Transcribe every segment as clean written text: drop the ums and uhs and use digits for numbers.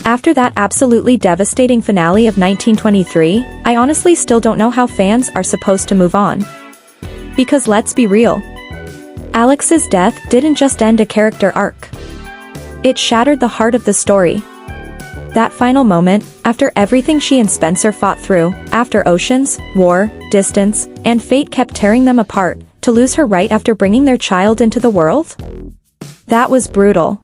After that absolutely devastating finale of 1923, I honestly still don't know how fans are supposed to move on. Because let's be real. Alex's death didn't just end a character arc. It shattered the heart of the story. That final moment, after everything she and Spencer fought through, after oceans, war, distance, and fate kept tearing them apart, to lose her right after bringing their child into the world? That was brutal.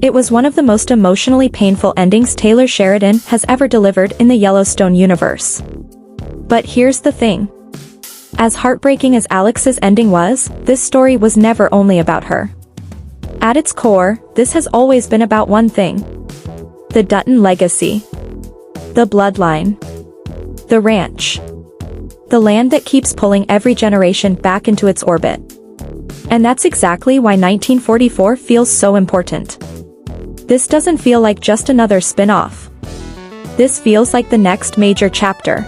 It was one of the most emotionally painful endings Taylor Sheridan has ever delivered in the Yellowstone universe. But here's the thing. As heartbreaking as Alex's ending was, this story was never only about her. At its core, this has always been about one thing. The Dutton legacy. The bloodline. The ranch. The land that keeps pulling every generation back into its orbit. And that's exactly why 1944 feels so important. This doesn't feel like just another spin-off. This feels like the next major chapter.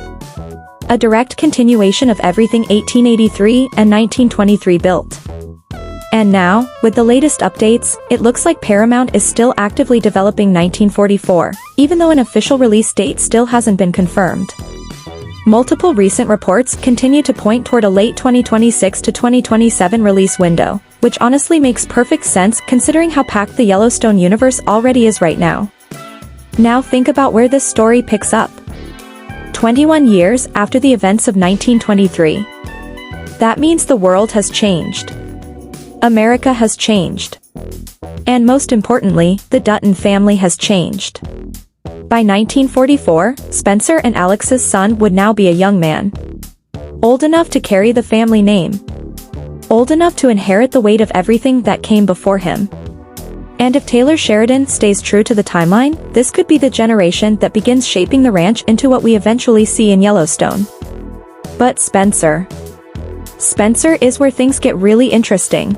A direct continuation of everything 1883 and 1923 built. And now, with the latest updates, it looks like Paramount is still actively developing 1944, even though an official release date still hasn't been confirmed. Multiple recent reports continue to point toward a late 2026 to 2027 release window, which honestly makes perfect sense considering how packed the Yellowstone universe already is right now. Now think about where this story picks up. 21 years after the events of 1923. That means the world has changed. America has changed. And most importantly, the Dutton family has changed. By 1944, Spencer and Alex's son would now be a young man. Old enough to carry the family name. Old enough to inherit the weight of everything that came before him. And if Taylor Sheridan stays true to the timeline, this could be the generation that begins shaping the ranch into what we eventually see in Yellowstone. But Spencer. Spencer is where things get really interesting.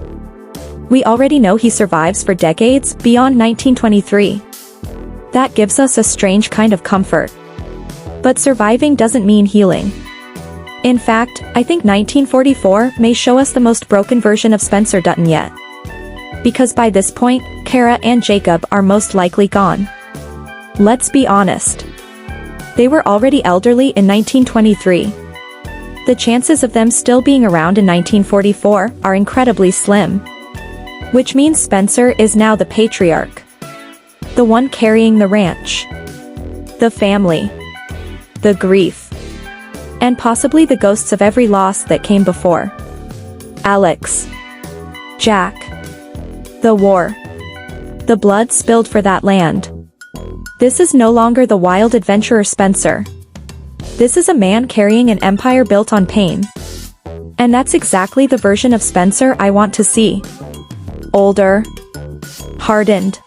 We already know he survives for decades beyond 1923. That gives us a strange kind of comfort. But surviving doesn't mean healing. In fact, I think 1944 may show us the most broken version of Spencer Dutton yet. Because by this point, Kara and Jacob are most likely gone. Let's be honest. They were already elderly in 1923. The chances of them still being around in 1944 are incredibly slim. Which means Spencer is now the patriarch. The one carrying the ranch. The family. The grief. And possibly the ghosts of every loss that came before. Alex. Jack. The war. The blood spilled for that land. This is no longer the wild adventurer Spencer. This is a man carrying an empire built on pain. And that's exactly the version of Spencer I want to see. Older. Hardened.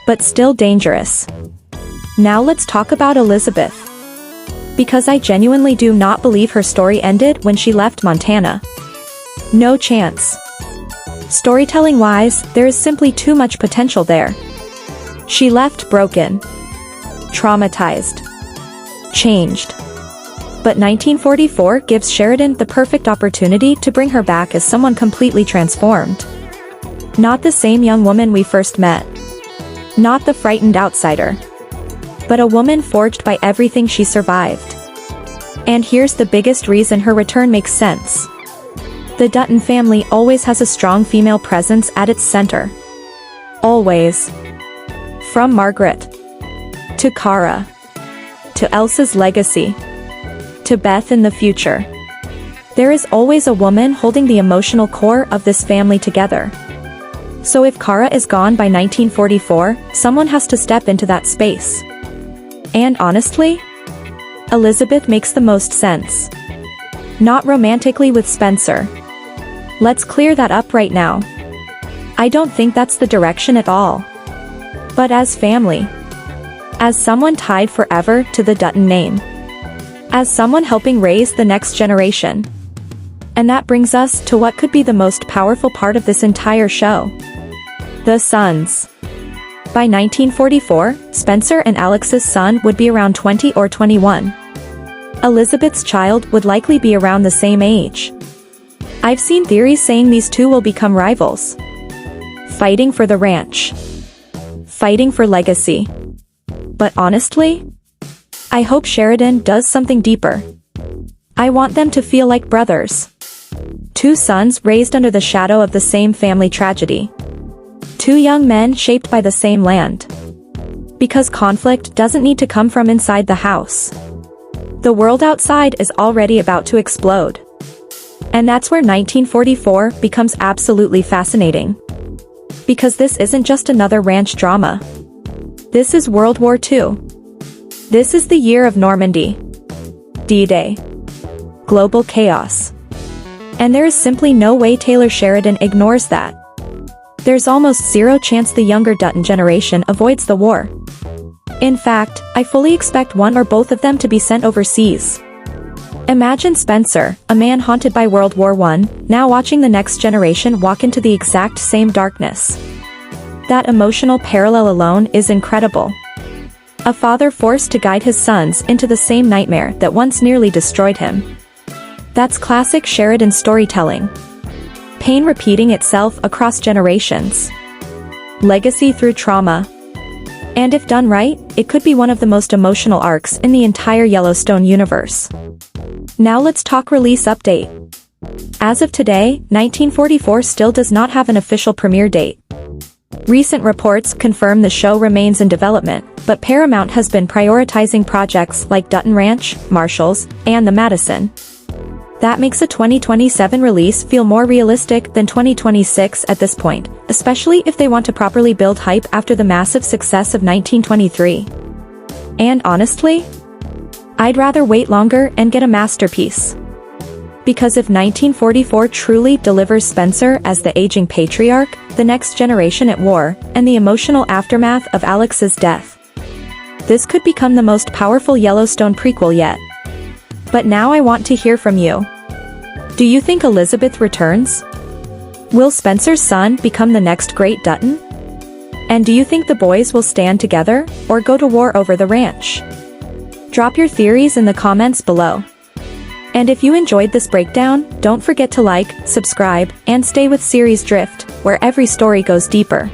But still dangerous. Now let's talk about Elizabeth. Because I genuinely do not believe her story ended when she left Montana. No chance. Storytelling-wise, there is simply too much potential there. She left broken. Traumatized. Changed. But 1944 gives Sheridan the perfect opportunity to bring her back as someone completely transformed. Not the same young woman we first met. Not the frightened outsider. But a woman forged by everything she survived. And here's the biggest reason her return makes sense. The Dutton family always has a strong female presence at its center. Always. From Margaret. To Kara. To Elsa's legacy. To Beth in the future. There is always a woman holding the emotional core of this family together. So if Kara is gone by 1944, someone has to step into that space. And honestly, Elizabeth makes the most sense. Not romantically with Spencer. Let's clear that up right now. I don't think that's the direction at all. But as family. As someone tied forever to the Dutton name. As someone helping raise the next generation. And that brings us to what could be the most powerful part of this entire show. The sons. By 1944, Spencer and Alex's son would be around 20 or 21. Elizabeth's child would likely be around the same age. I've seen theories saying these two will become rivals. Fighting for the ranch. Fighting for legacy. But honestly, I hope Sheridan does something deeper. I want them to feel like brothers. Two sons raised under the shadow of the same family tragedy. Two young men shaped by the same land. Because conflict doesn't need to come from inside the house. The world outside is already about to explode. And that's where 1944 becomes absolutely fascinating. Because this isn't just another ranch drama. This is World War II. This is the year of Normandy. D-Day. Global chaos. And there is simply no way Taylor Sheridan ignores that. There's almost zero chance the younger Dutton generation avoids the war. In fact, I fully expect one or both of them to be sent overseas. Imagine Spencer, a man haunted by World War I, now watching the next generation walk into the exact same darkness. That emotional parallel alone is incredible. A father forced to guide his sons into the same nightmare that once nearly destroyed him. That's classic Sheridan storytelling. Pain repeating itself across generations. Legacy through trauma. And if done right, it could be one of the most emotional arcs in the entire Yellowstone universe. Now let's talk release update. As of today, 1944 still does not have an official premiere date. Recent reports confirm the show remains in development, but Paramount has been prioritizing projects like Dutton Ranch, Marshalls, and The Madison. That makes a 2027 release feel more realistic than 2026 at this point, especially if they want to properly build hype after the massive success of 1923. And honestly, I'd rather wait longer and get a masterpiece. Because if 1944 truly delivers Spencer as the aging patriarch, the next generation at war, and the emotional aftermath of Alex's death, this could become the most powerful Yellowstone prequel yet. But now I want to hear from you. Do you think Elizabeth returns? Will Spencer's son become the next great Dutton? And do you think the boys will stand together, or go to war over the ranch? Drop your theories in the comments below. And if you enjoyed this breakdown, don't forget to like, subscribe, and stay with Series Drift, where every story goes deeper.